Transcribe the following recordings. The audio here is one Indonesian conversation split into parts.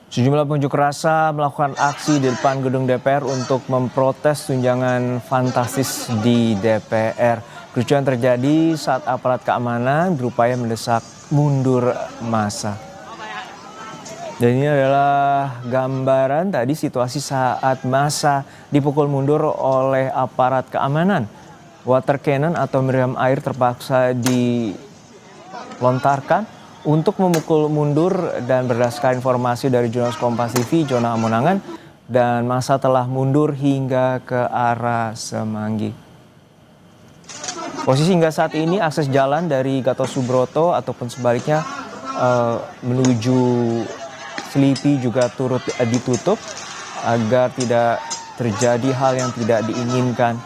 Sejumlah pengunjuk rasa melakukan aksi di depan gedung DPR untuk memprotes tunjangan fantastis di DPR. Kericuhan terjadi saat aparat keamanan berupaya mendesak mundur massa. Dan ini adalah gambaran tadi situasi saat massa dipukul mundur oleh aparat keamanan. Water cannon atau meriam air terpaksa dilontarkan untuk memukul mundur, dan berdasarkan informasi dari jurnalis Kompas TV, Jonah Hamonangan, dan massa telah mundur hingga ke arah Semanggi. Posisi hingga saat ini akses jalan dari Gatot Subroto ataupun sebaliknya menuju Selipi juga turut ditutup agar tidak terjadi hal yang tidak diinginkan.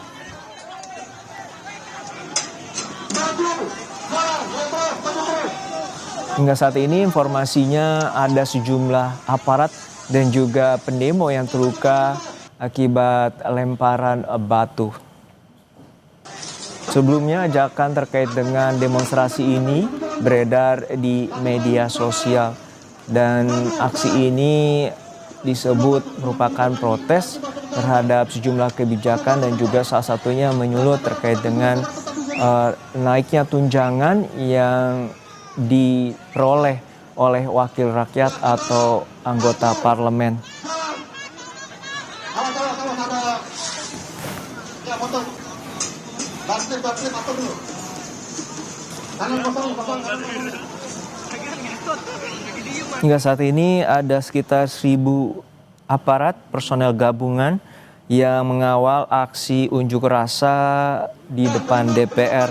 Hingga saat ini informasinya ada sejumlah aparat dan juga pendemo yang terluka akibat lemparan batu. Sebelumnya ajakan terkait dengan demonstrasi ini beredar di media sosial, dan aksi ini disebut merupakan protes terhadap sejumlah kebijakan dan juga salah satunya menyulut terkait dengan naiknya tunjangan yang diperoleh oleh wakil rakyat atau anggota parlemen. Hingga saat ini ada sekitar 1.000 aparat personel gabungan yang mengawal aksi unjuk rasa di depan DPR,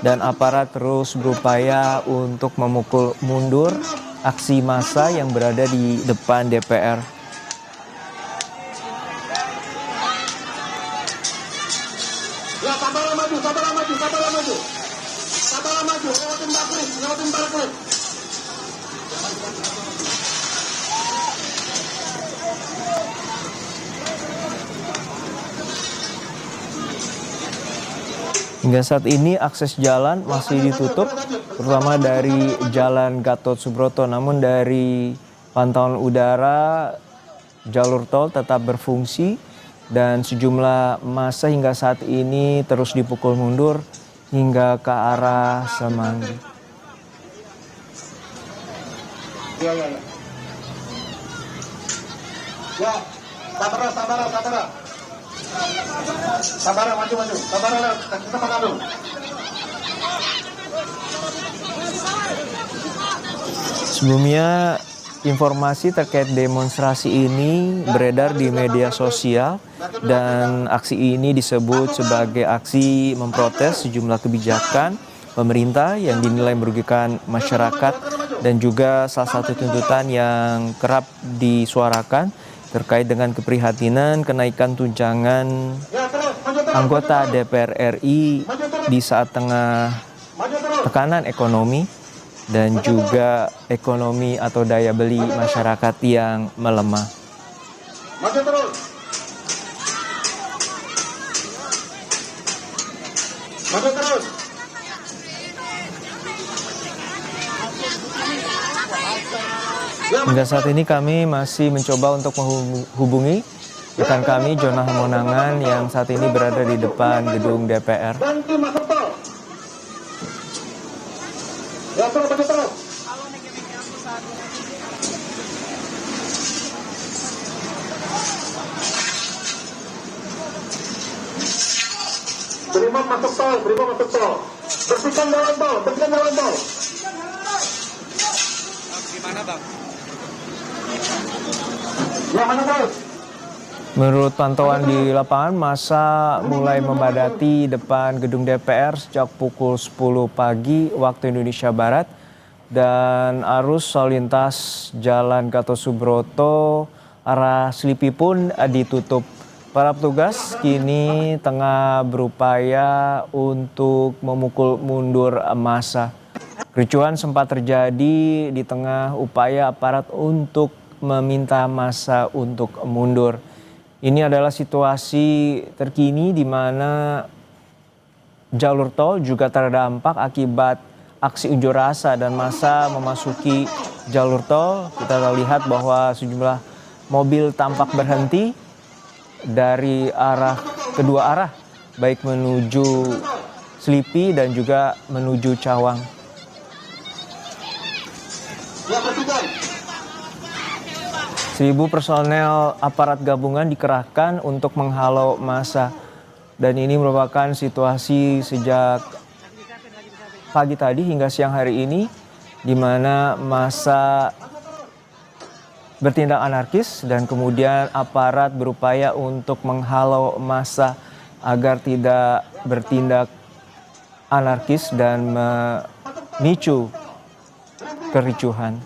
dan aparat terus berupaya untuk memukul mundur aksi massa yang berada di depan DPR. Ya, sabarlah maju, sabarlah maju, sabarlah maju. Sabarlah maju, lewatin balik. Hingga saat ini akses jalan masih ditutup, terutama dari Jalan Gatot Subroto. Namun dari pantauan udara, jalur tol tetap berfungsi dan sejumlah massa hingga saat ini terus dipukul mundur hingga ke arah Semanggi. Ya, sabarlah. Sabarlah, maju. Sabarlah, kita pangadu. Sebelumnya, informasi terkait demonstrasi ini beredar di media sosial, dan aksi ini disebut sebagai aksi memprotes sejumlah kebijakan pemerintah yang dinilai merugikan masyarakat, dan juga salah satu tuntutan yang kerap disuarakan terkait dengan keprihatinan kenaikan tunjangan anggota DPR RI di saat tengah tekanan ekonomi dan juga ekonomi atau daya beli masyarakat yang melemah. Maju terus. Hingga saat ini kami masih mencoba untuk menghubungi rekan kami, Jonah Hamonangan, yang saat ini berada di depan gedung DPR. Berhenti masuk tol. Ya, terus maju terus. Brimob masuk tol. Bersihkan jalan tol. Gimana, Bang? Ya, mana terus? Menurut pantauan di lapangan, massa mulai membadati depan gedung DPR sejak pukul 10 pagi waktu Indonesia Barat, dan arus lalu lintas Jalan Gatot Subroto arah Selipi pun ditutup. Para petugas kini tengah berupaya untuk memukul mundur massa. Kericuhan sempat terjadi di tengah upaya aparat untuk meminta massa untuk mundur. Ini adalah situasi terkini di mana jalur tol juga terdampak akibat aksi unjuk rasa dan massa memasuki jalur tol. Kita lihat bahwa sejumlah mobil tampak berhenti dari kedua arah, baik menuju Selipi dan juga menuju Cawang. Yang ketiga, 1.000 personel aparat gabungan dikerahkan untuk menghalau massa. Dan ini merupakan situasi sejak pagi tadi hingga siang hari ini, di mana massa bertindak anarkis dan kemudian aparat berupaya untuk menghalau massa agar tidak bertindak anarkis dan memicu kericuhan.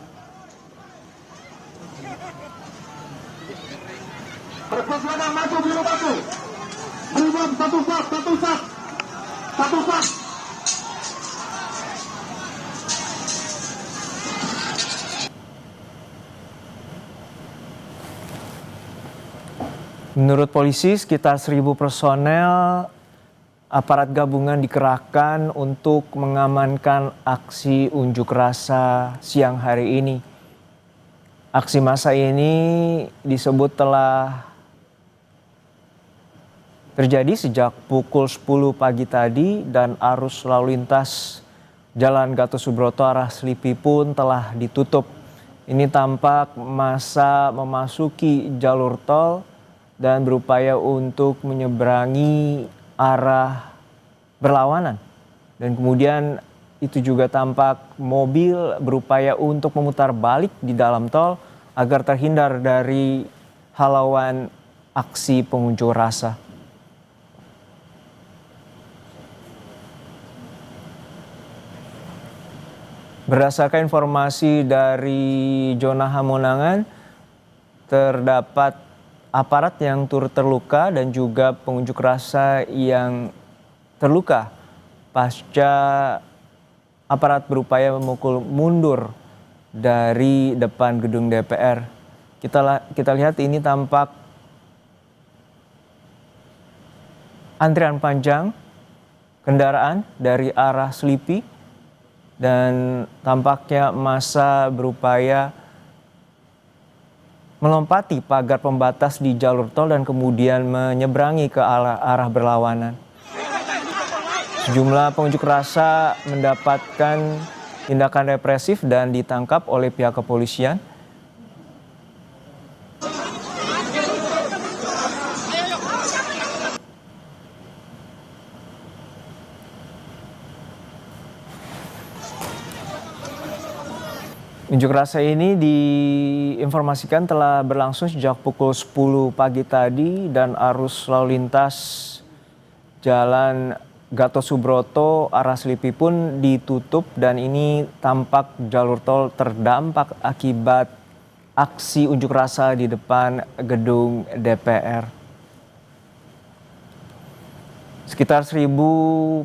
persiapan maju biru batu. Berikan satu sat. Menurut polisi, sekitar 1.000 personel aparat gabungan dikerahkan untuk mengamankan aksi unjuk rasa siang hari ini. Aksi massa ini disebut telah terjadi sejak pukul 10 pagi tadi dan arus lalu lintas Jalan Gatot Subroto arah Selipi pun telah ditutup. Ini tampak massa memasuki jalur tol dan berupaya untuk menyeberangi arah berlawanan. Dan kemudian itu juga tampak mobil berupaya untuk memutar balik di dalam tol agar terhindar dari halauan aksi pengunjuk rasa. Berdasarkan informasi dari zona Hamonangan, terdapat aparat yang turut terluka dan juga pengunjuk rasa yang terluka pasca aparat berupaya memukul mundur dari depan gedung DPR. Kita lihat ini tampak antrian panjang kendaraan dari arah Selipi dan tampaknya massa berupaya melompati pagar pembatas di jalur tol dan kemudian menyeberangi ke arah berlawanan. Sejumlah pengunjuk rasa mendapatkan tindakan represif dan ditangkap oleh pihak kepolisian. Unjuk rasa ini diinformasikan telah berlangsung sejak pukul 10 pagi tadi dan arus lalu lintas Jalan Gatot Subroto arah Selipi pun ditutup dan ini tampak jalur tol terdampak akibat aksi unjuk rasa di depan gedung DPR. Sekitar 1.000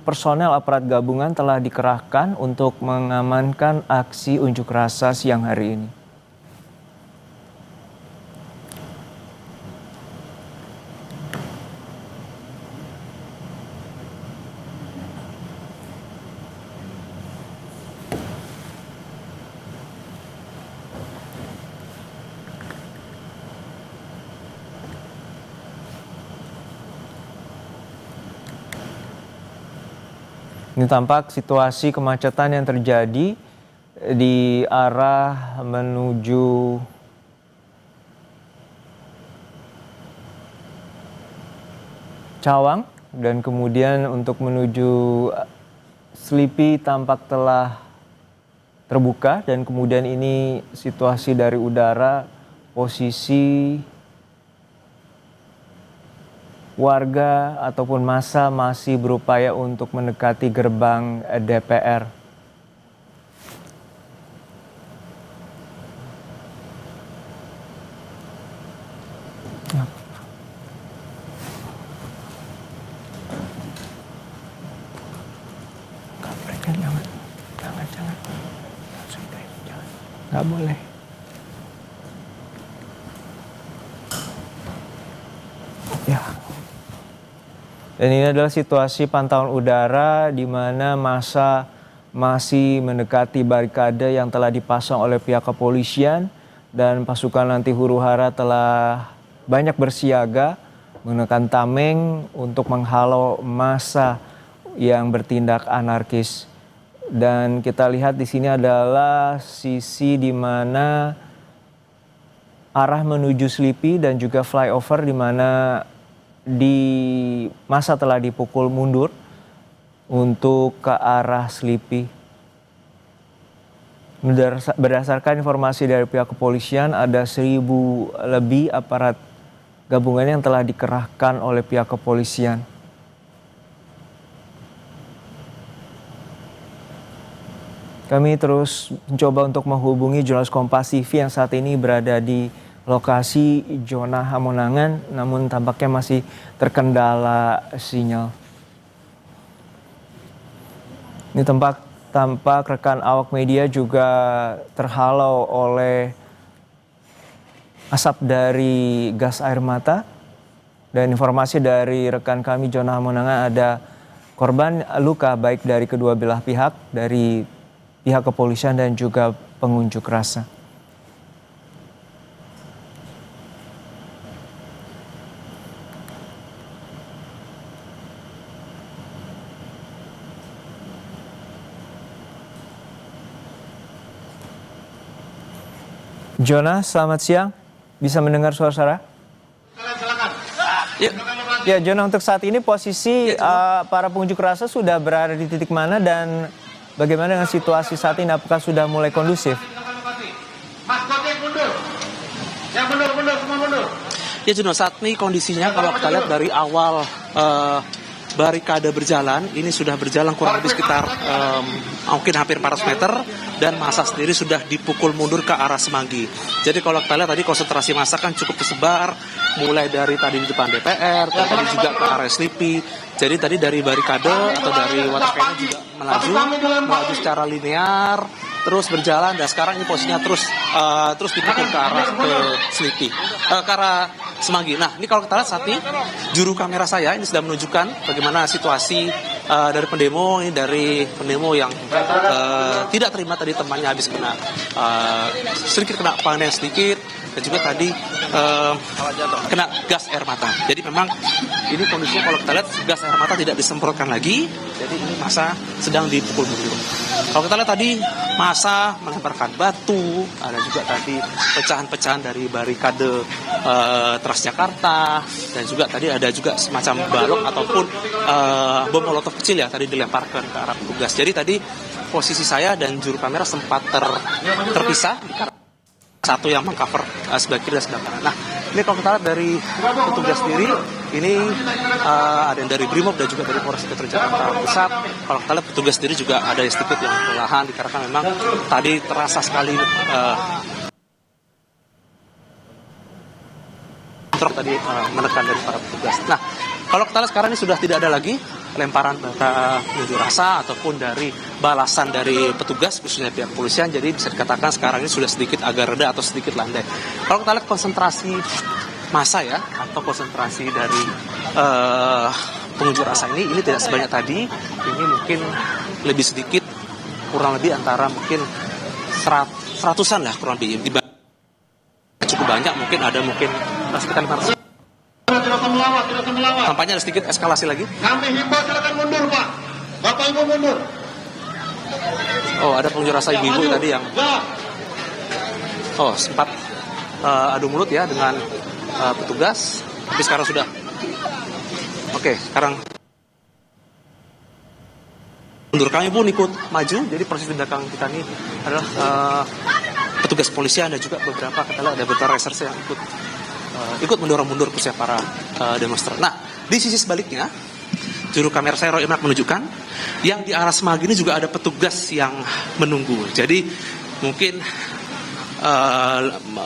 personel aparat gabungan telah dikerahkan untuk mengamankan aksi unjuk rasa siang hari ini. Ini tampak situasi kemacetan yang terjadi di arah menuju Cawang dan kemudian untuk menuju Selipi tampak telah terbuka dan kemudian ini situasi dari udara, posisi warga ataupun massa masih berupaya untuk mendekati gerbang DPR. Jangan. Nggak boleh. Ya. Dan ini adalah situasi pantauan udara di mana massa masih mendekati barikade yang telah dipasang oleh pihak kepolisian, dan pasukan anti huru-hara telah banyak bersiaga menggunakan tameng untuk menghalau massa yang bertindak anarkis. Dan kita lihat di sini adalah sisi di mana arah menuju Selipi dan juga flyover di mana massa telah dipukul mundur untuk ke arah Selipi. Berdasarkan informasi dari pihak kepolisian, ada 1.000 lebih aparat gabungan yang telah dikerahkan oleh pihak kepolisian. Kami terus mencoba untuk menghubungi jurnalis Kompas TV yang saat ini berada di lokasi zona Hamonangan, namun tampaknya masih terkendala sinyal. Ini tampak rekan awak media juga terhalau oleh asap dari gas air mata. Dan informasi dari rekan kami zona Hamonangan, ada korban luka baik dari kedua belah pihak, dari pihak kepolisian dan juga pengunjuk rasa. Jonas, selamat siang. Bisa mendengar suara? Ya, Jonas, untuk saat ini posisi para pengunjuk rasa sudah berada di titik mana dan bagaimana dengan situasi saat ini? Apakah sudah mulai kondusif? Mas Kotek mundur. Yang mundur, semua mundur. Ya Jonas, saat ini kondisinya kalau kita lihat dari awal barikade berjalan, ini sudah berjalan kurang lebih sekitar mungkin hampir 400 meter, dan massa sendiri sudah dipukul mundur ke arah Semanggi. Jadi kalau kita lihat tadi konsentrasi massa kan cukup tersebar, mulai dari tadi di depan DPR, tadi juga ke area Selipi. Jadi tadi dari barikade atau dari Waterkena juga melaju secara linear, terus berjalan, dan sekarang ini posisinya terus dipukul ke arah Selipi, ke arah Semanggi. Nah, ini kalau kita lihat saat ini juru kamera saya ini sudah menunjukkan bagaimana situasi dari pendemo yang tidak terima tadi temannya habis kena panen sedikit, dan juga tadi kena gas air mata. Jadi memang ini kondisinya kalau kita lihat gas air mata tidak disemprotkan lagi, jadi ini massa sedang dipukul mundur. Kalau kita lihat tadi massa melemparkan batu, ada juga tadi pecahan-pecahan dari barikade Transjakarta, dan juga tadi ada juga semacam balok ataupun bom molotov kecil ya tadi dilemparkan ke arah petugas. Jadi tadi posisi saya dan juru kamera sempat terpisah karena satu yang mengcover sebelah kiri dan sebelah kanan. Nah, ini kalau kita lihat dari petugas sendiri, ini ada yang dari Brimob dan juga dari Polres Metro Jakarta Pusat. Kalau kita lihat petugas sendiri juga ada sedikit yang kelelahan dikarenakan memang tadi terasa sekali tadi menekan dari para petugas. Nah, kalau kita lihat sekarang ini sudah tidak ada lagi lemparan unjuk rasa ataupun dari balasan dari petugas khususnya pihak kepolisian, jadi bisa dikatakan sekarang ini sudah sedikit agak reda atau sedikit landai. Kalau kita lihat konsentrasi massa ya atau konsentrasi dari pengunjuk rasa ini tidak sebanyak tadi, ini mungkin lebih sedikit, kurang lebih antara mungkin seratusan lah kurang lebih. Cukup banyak, mungkin ada sekitar 500. Tampaknya ada sedikit eskalasi lagi. Kami himbau silakan mundur, Pak. Bapak Ibu mundur. Oh, ada pengunjuk rasa ibu-ibu tadi yang sempat adu mulut ya dengan petugas, tapi sekarang sudah. Oke, sekarang mundur. Kami pun ikut maju. Jadi proses di belakang kita ini adalah petugas polisian dan juga beberapa ada beberapa reserse yang ikut mendorong mundur khususnya para demonstran. Nah, di sisi sebaliknya, juru kamera saya Roy Imrak menunjukkan yang di arah Semanggi ini juga ada petugas yang menunggu. Jadi mungkin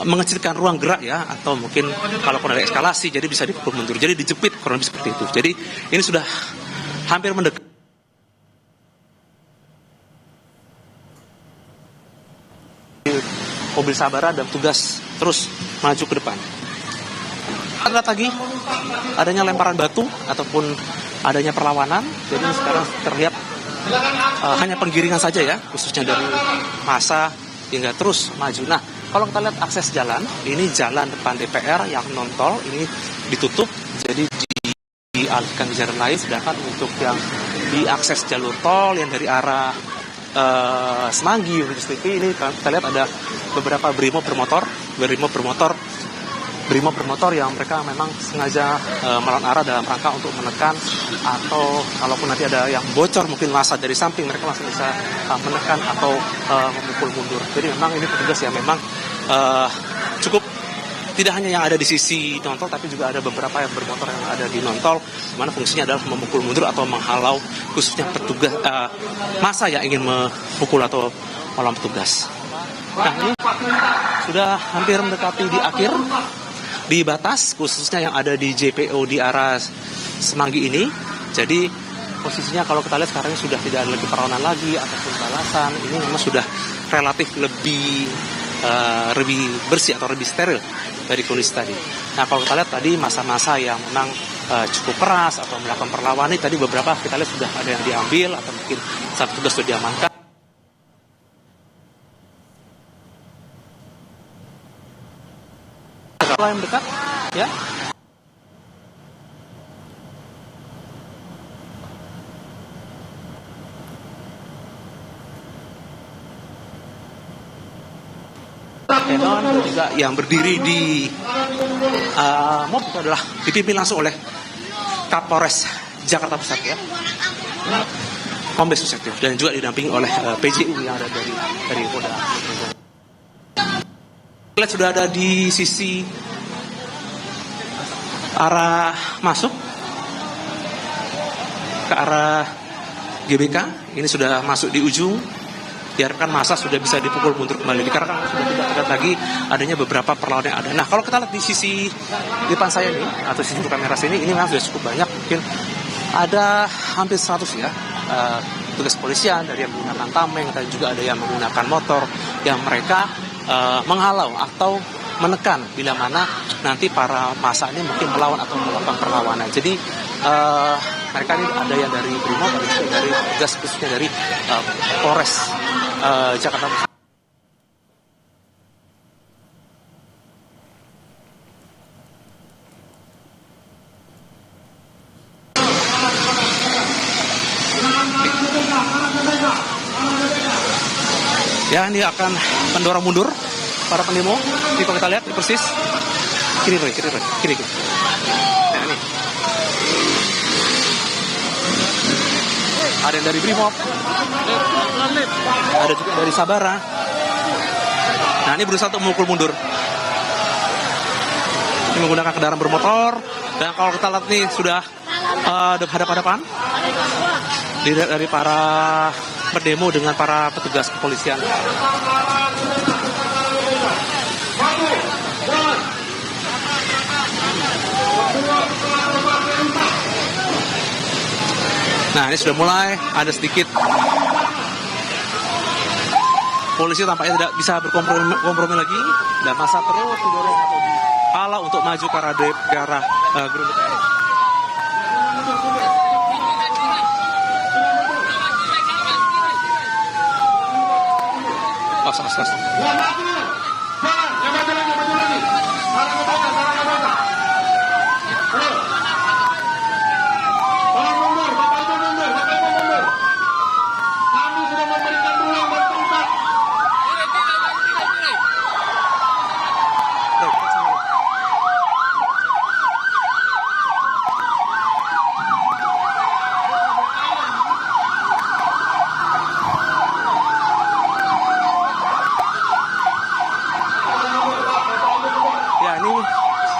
mengecilkan ruang gerak ya, atau mungkin kalaupun ada eskalasi jadi bisa dipukul mundur. Jadi dijepit kurang lebih seperti itu. Jadi ini sudah hampir mendekat. Mobil sabara dan petugas terus maju ke depan. Ada lagi adanya lemparan batu ataupun adanya perlawanan. Jadi sekarang terlihat hanya penggiringan saja ya, khususnya dari massa hingga terus maju. Nah, kalau kita lihat akses jalan, ini jalan depan DPR yang non tol ini ditutup, jadi dialihkan ke jalan lain. Sedangkan untuk yang diakses jalur tol yang dari arah Semanggi menuju Selipi, ini kita lihat ada beberapa brimob bermotor yang mereka memang sengaja melawan arah dalam rangka untuk menekan, atau kalaupun nanti ada yang bocor mungkin massa dari samping, mereka langsung bisa menekan atau memukul mundur. Jadi memang ini petugas yang memang cukup, tidak hanya yang ada di sisi non-tol, tapi juga ada beberapa yang bermotor yang ada di non-tol, di mana fungsinya adalah memukul mundur atau menghalau khususnya petugas massa yang ingin memukul atau melawan petugas. Nah, ini sudah hampir mendekati di akhir, di batas khususnya yang ada di JPO di arah Semanggi ini. Jadi posisinya kalau kita lihat sekarang ini sudah tidak ada lagi perlawanan lagi ataupun balasan. Ini memang sudah relatif lebih bersih atau lebih steril dari kondisi tadi. Nah, kalau kita lihat tadi masa-masa yang memang cukup keras atau melakukan perlawanan, tadi beberapa kita lihat sudah ada yang diambil atau mungkin saat tugas sudah diamankan. Kalau yang dekat, ya. Enon juga yang berdiri di MOB itu adalah dipimpin langsung oleh Kapolres Jakarta Pusat ya, Kombes Susetio, dan juga didampingi oleh PJU yang ada dari Polda. Kita sudah ada di sisi arah masuk ke arah GBK, ini sudah masuk di ujung. Diharapkan massa sudah bisa dipukul mundur kembali, dikarenakan sudah tidak terlihat lagi adanya beberapa perlawanan yang ada. Nah, kalau kita lihat di sisi depan saya nih, atau sisi kamera sini, ini memang sudah cukup banyak, mungkin ada hampir 100 ya, tugas kepolisian, dari yang menggunakan tameng, dan juga ada yang menggunakan motor, yang mereka menghalau atau menekan bila mana nanti para massa ini mungkin melawan atau melakukan perlawanan. Jadi mereka ini ada yang dari Brimob, ada juga dari tugas khususnya dari Polres Jakarta Pusat. Ya, ini akan mendorong mundur para pendemo. Ini kalau kita lihat ini persis kiri. Nah, ini ada yang dari Brimob, ada juga dari Sabara. Nah, ini berusaha untuk memukul mundur. Ini menggunakan kendaraan bermotor, dan kalau kita lihat nih sudah hadapan-hadapan dari para berdemo dengan para petugas kepolisian. Nah, ini sudah mulai ada sedikit polisi tampaknya tidak bisa berkompromi lagi, dan massa terus mendorong atau dihalau untuk maju ke arah gedung DPR. Awas.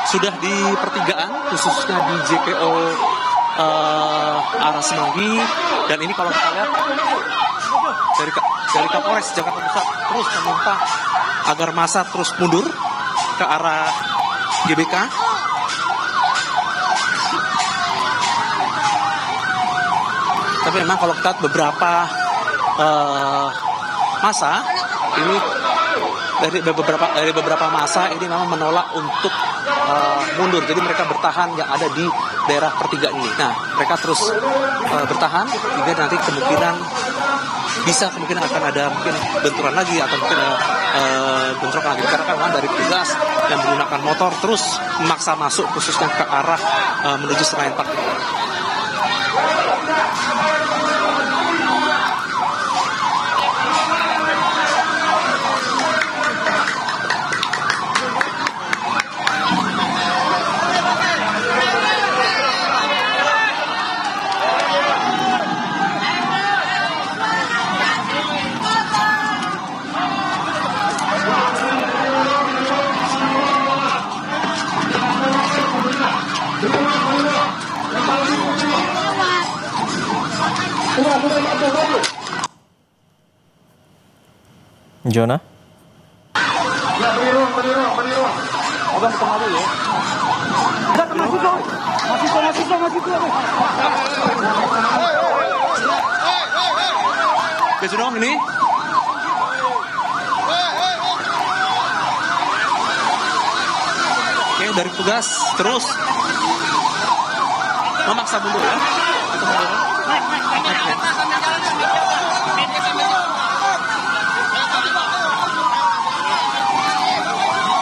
Sudah di pertigaan, khususnya di JPO arah Semanggi, dan ini kalau kita lihat dari Kapolres Jakarta Pusat terus meminta agar massa terus mundur ke arah GBK. Tapi memang kalau kita lihat beberapa massa ini dari beberapa masa ini memang menolak untuk mundur. Jadi mereka bertahan yang ada di daerah pertigaan ini. Nah, mereka terus bertahan hingga nanti kemungkinan akan ada mungkin benturan lagi atau mungkin bentrokan lagi, karena kan dari petugas yang menggunakan motor terus memaksa masuk khususnya ke arah menuju Senayan Park. Jona? Ya, beri ruang. Abang ke tengah dulu ya. Masih tuh. Bisa dong ini. Oke, dari petugas terus memaksa mundur ya.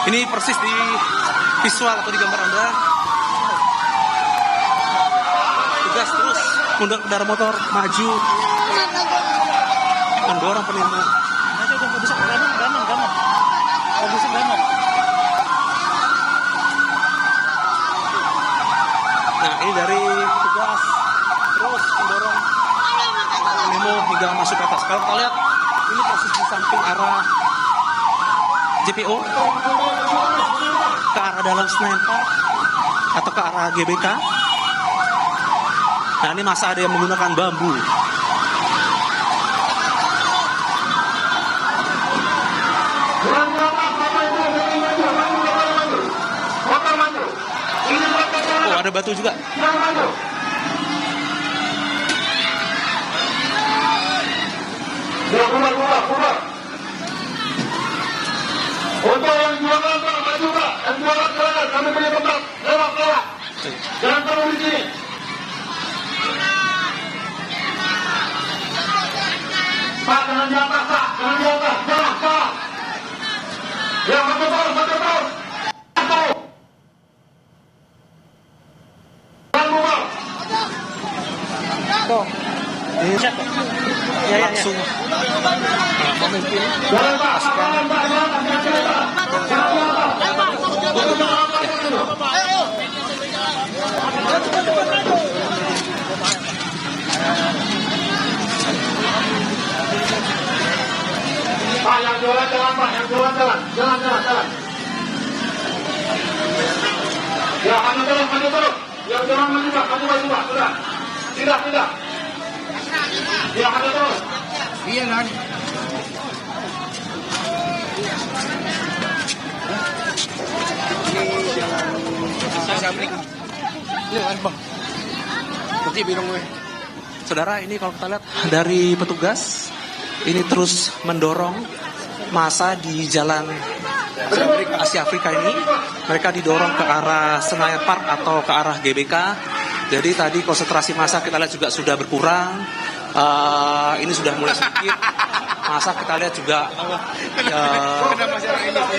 Ini persis di visual atau di gambar Anda. Tugas terus mundur kendaraan motor, maju, mendorong penemu. Nah, ini dari tugas terus mendorong penemu hingga masuk ke atas. Kalau kita lihat, ini persis di samping arah JPO ke arah dalam Senayan Park atau ke arah GBK. Nah, ini masa ada yang menggunakan bambu. Oh, ada batu juga. Keluar. Untuk yang jualan maju Pak, yang jualan silakan, kami punya tempat, lewat. Jangan terlalu di sini. Pak, jangan di atas, Pak, jangan. Ya, maju terus. Langsung memimpin pasukan. Pak, yang jualan jalan, Pak, jalan. Ya, maju terus. Yang jalan maju, Pak, sudah. Tidak. Ya, maju terus. Iya kan? Saudara, ini kalau kita lihat dari petugas ini terus mendorong massa di jalan Asia Afrika ini. Mereka didorong ke arah Senayan Park atau ke arah GBK. Jadi tadi konsentrasi massa kita lihat juga sudah berkurang. Ini sudah mulai sedikit. Masa kita lihat juga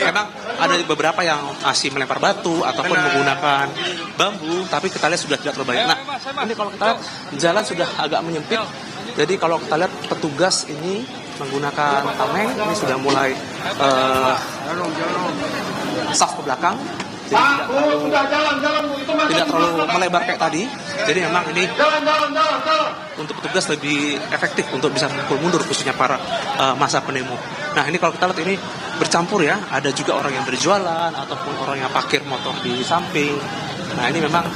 memang ada beberapa yang masih melempar batu ataupun menggunakan bambu, tapi kita lihat sudah tidak terlalu banyak. Nah, ini kalau kita lihat jalan sudah agak menyempit. Jadi kalau kita lihat petugas ini menggunakan tameng, ini sudah mulai saf ke belakang. Jadi tidak terlalu melebar kayak tadi. Jadi memang ini untuk petugas lebih efektif untuk bisa memukul mundur khususnya para massa penemu. Nah, ini kalau kita lihat ini bercampur ya, ada juga orang yang berjualan ataupun orang yang parkir motor di samping. Nah, ini memang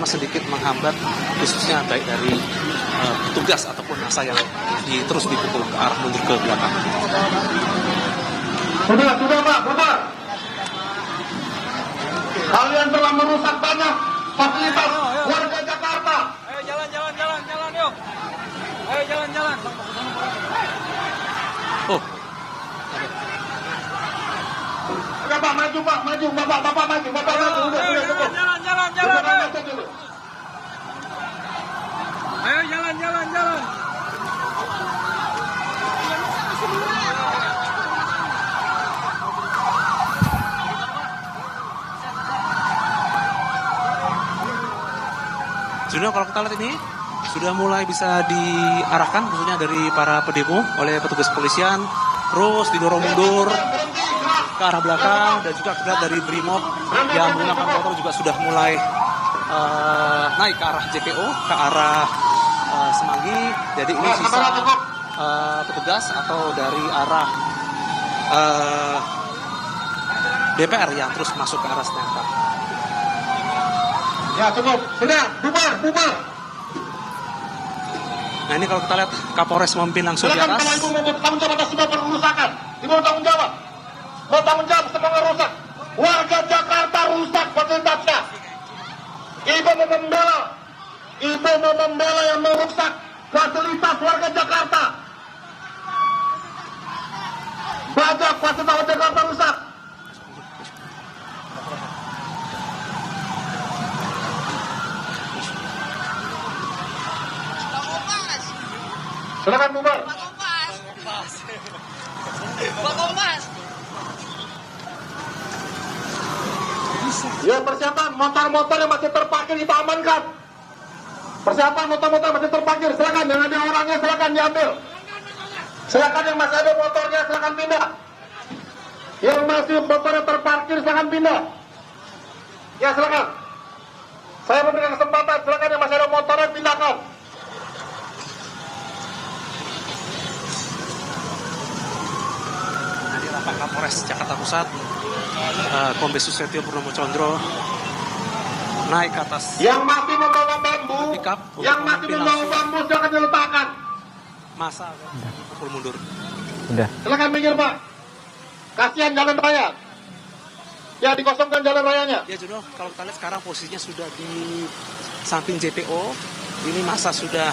sedikit menghambat khususnya baik dari petugas ataupun massa yang terus dipukul ke arah mundur ke belakang. Sudah Pak, bubar. Kalian telah merusak banyak fasilitas warga Jakarta. Ayo jalan yuk. Ayo jalan. Oh, maju Pak, maju, Bapak maju, Bapak maju, udah cukup. Jalan. Udah maju dulu. Ayo jalan. Sudah kalau kita lihat ini sudah mulai bisa diarahkan khususnya dari para pendemo oleh petugas kepolisian, terus didorong mundur ke arah belakang, dan juga kita dari Brimob yang menggunakan motor juga sudah mulai naik ke arah JPO, ke arah Semanggi. Jadi ini sisa petugas atau dari arah DPR yang terus masuk ke arah Senayan. Ya cukup, sudah, bubar. Nah ini kalau kita lihat Kapolres memimpin langsung di Silakan atas. kalau ibu mau bertanggung jawab atas semua perusakan, ibu mau tanggung jawab. Mau tanggung jawab semua rusak. Warga Jakarta rusak fasilitasnya. Ibu mau membela yang merusak fasilitas warga Jakarta. Banyak fasilitas warga Jakarta rusak. Silakan bubar. Ya persiapan motor-motor yang masih terparkir kita amankan. Persiapan motor-motor masih terparkir, silakan yang ada orangnya silakan diambil. Silakan yang masih ada motornya silakan pindah. Yang masih motornya terparkir silakan pindah. Ya silakan. Saya memberikan kesempatan, silakan yang masih ada motornya pindahkan. Pak Kapolres Jakarta Pusat, Kombes Susetio Purnomo Condro naik ke atas. Yang masih membawa bambu, Pickup yang masih membawa bambu silakan diletakkan. Masa pukul mundur. Udah. Silakan minggir Pak. Kasihan jalan raya. Ya dikosongkan jalan rayanya. Ya Juno, kalau kita lihat sekarang posisinya sudah di samping JPO. Ini masa sudah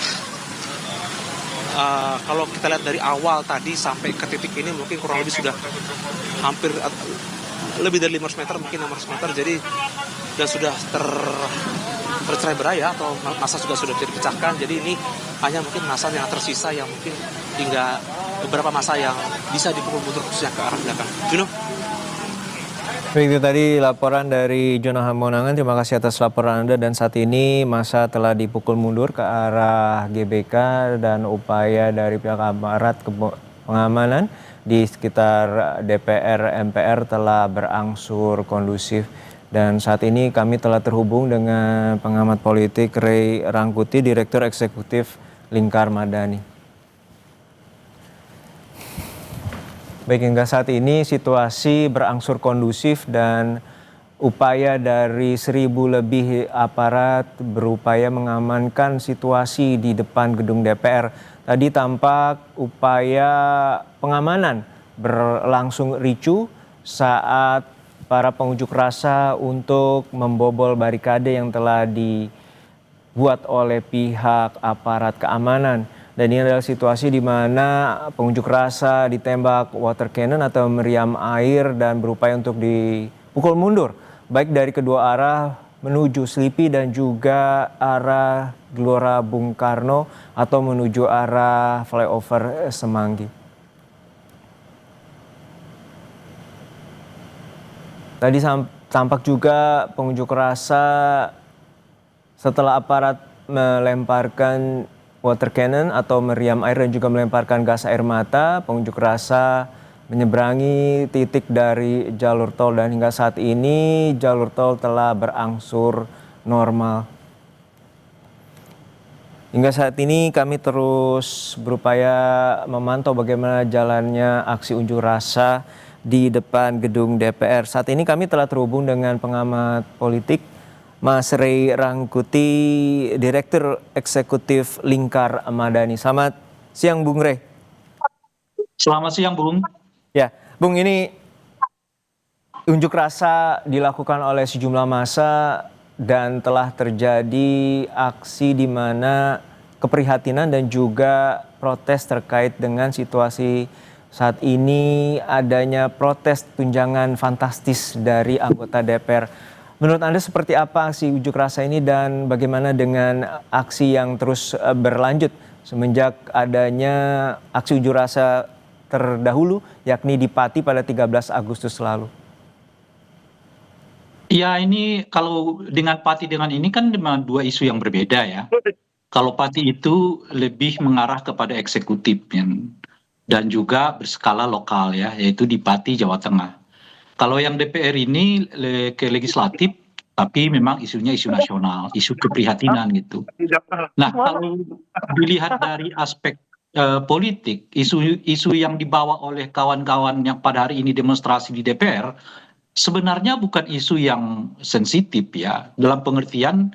kalau kita lihat dari awal tadi sampai ke titik ini mungkin kurang lebih sudah hampir lebih dari 500 meter, mungkin 600 meter. Jadi dan sudah tercerai berai atau masa juga sudah bisa dipecahkan. Jadi ini hanya mungkin masa yang tersisa yang mungkin hingga beberapa masa yang bisa dipukul mundur khususnya ke arah belakang. Juno. Baik, itu tadi laporan dari Jono Hamonangan. Terima kasih atas laporan Anda. Dan saat ini masa telah dipukul mundur ke arah GBK dan upaya dari pihak aparat pengamanan di sekitar DPR MPR telah berangsur kondusif. Dan saat ini kami telah terhubung dengan pengamat politik Ray Rangkuti, Direktur Eksekutif Lingkar Madani. Baik, hingga saat ini situasi berangsur kondusif dan upaya dari 1.000 lebih aparat berupaya mengamankan situasi di depan gedung DPR. Tadi tampak upaya pengamanan berlangsung ricuh saat para pengunjuk rasa untuk membobol barikade yang telah dibuat oleh pihak aparat keamanan. Dan ini adalah situasi di mana pengunjuk rasa ditembak water cannon atau meriam air dan berupaya untuk dipukul mundur. Baik dari kedua arah menuju Selipi dan juga arah Gelora Bung Karno atau menuju arah flyover Semanggi. Tadi tampak juga pengunjuk rasa setelah aparat melemparkan water cannon atau meriam air dan juga melemparkan gas air mata, pengunjuk rasa menyeberangi titik dari jalur tol dan hingga saat ini jalur tol telah berangsur normal. Hingga saat ini kami terus berupaya memantau bagaimana jalannya aksi unjuk rasa di depan gedung DPR. Saat ini kami telah terhubung dengan pengamat politik Mas Ray Rangkuti, Direktur Eksekutif Lingkar Madani. Selamat siang, Bung Ray. Selamat siang, Bung. Ya, Bung, ini unjuk rasa dilakukan oleh sejumlah massa dan telah terjadi aksi di mana keprihatinan dan juga protes terkait dengan situasi saat ini adanya protes tunjangan fantastis dari anggota DPR. Menurut Anda seperti apa aksi unjuk rasa ini dan bagaimana dengan aksi yang terus berlanjut semenjak adanya aksi unjuk rasa terdahulu yakni di Pati pada 13 Agustus lalu? Ya, ini kalau dengan Pati dengan ini kan memang dua isu yang berbeda ya. Kalau Pati itu lebih mengarah kepada eksekutif dan juga berskala lokal ya, yaitu di Pati, Jawa Tengah. Kalau yang DPR ini ke legislatif, tapi memang isunya isu nasional, isu keprihatinan gitu. Nah, kalau dilihat dari aspek politik, isu yang dibawa oleh kawan-kawan yang pada hari ini demonstrasi di DPR, sebenarnya bukan isu yang sensitif ya, dalam pengertian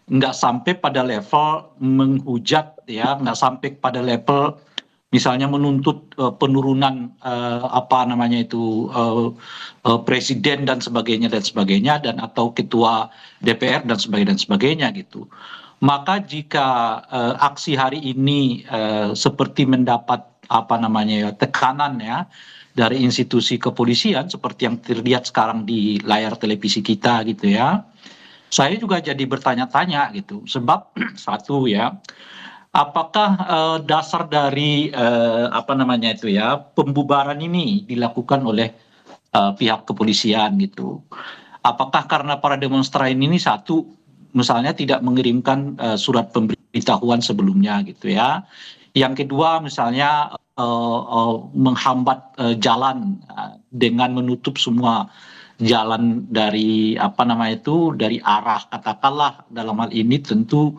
nggak sampai pada level menghujat ya, nggak sampai pada level misalnya menuntut penurunan presiden dan sebagainya dan atau ketua DPR dan sebagainya gitu. Maka jika aksi hari ini seperti mendapat tekanan ya dari institusi kepolisian seperti yang terlihat sekarang di layar televisi kita gitu ya. Saya juga jadi bertanya-tanya gitu, sebab satu ya, apakah dasar dari pembubaran ini dilakukan oleh pihak kepolisian gitu? Apakah karena para demonstran ini satu, misalnya tidak mengirimkan surat pemberitahuan sebelumnya gitu ya? Yang kedua misalnya menghambat jalan dengan menutup semua jalan dari dari arah katakanlah dalam hal ini tentu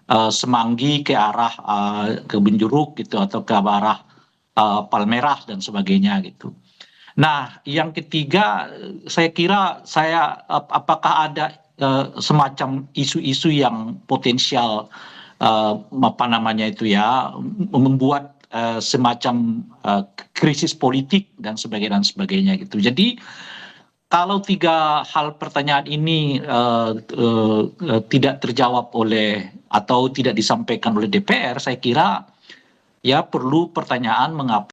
Semanggi ke arah Kebun gitu atau ke arah Palmerah dan sebagainya gitu. Nah, yang ketiga saya kira apakah ada semacam isu-isu yang potensial membuat semacam krisis politik dan sebagainya gitu. Jadi kalau tiga hal pertanyaan ini tidak terjawab oleh atau tidak disampaikan oleh DPR, saya kira ya perlu pertanyaan mengapa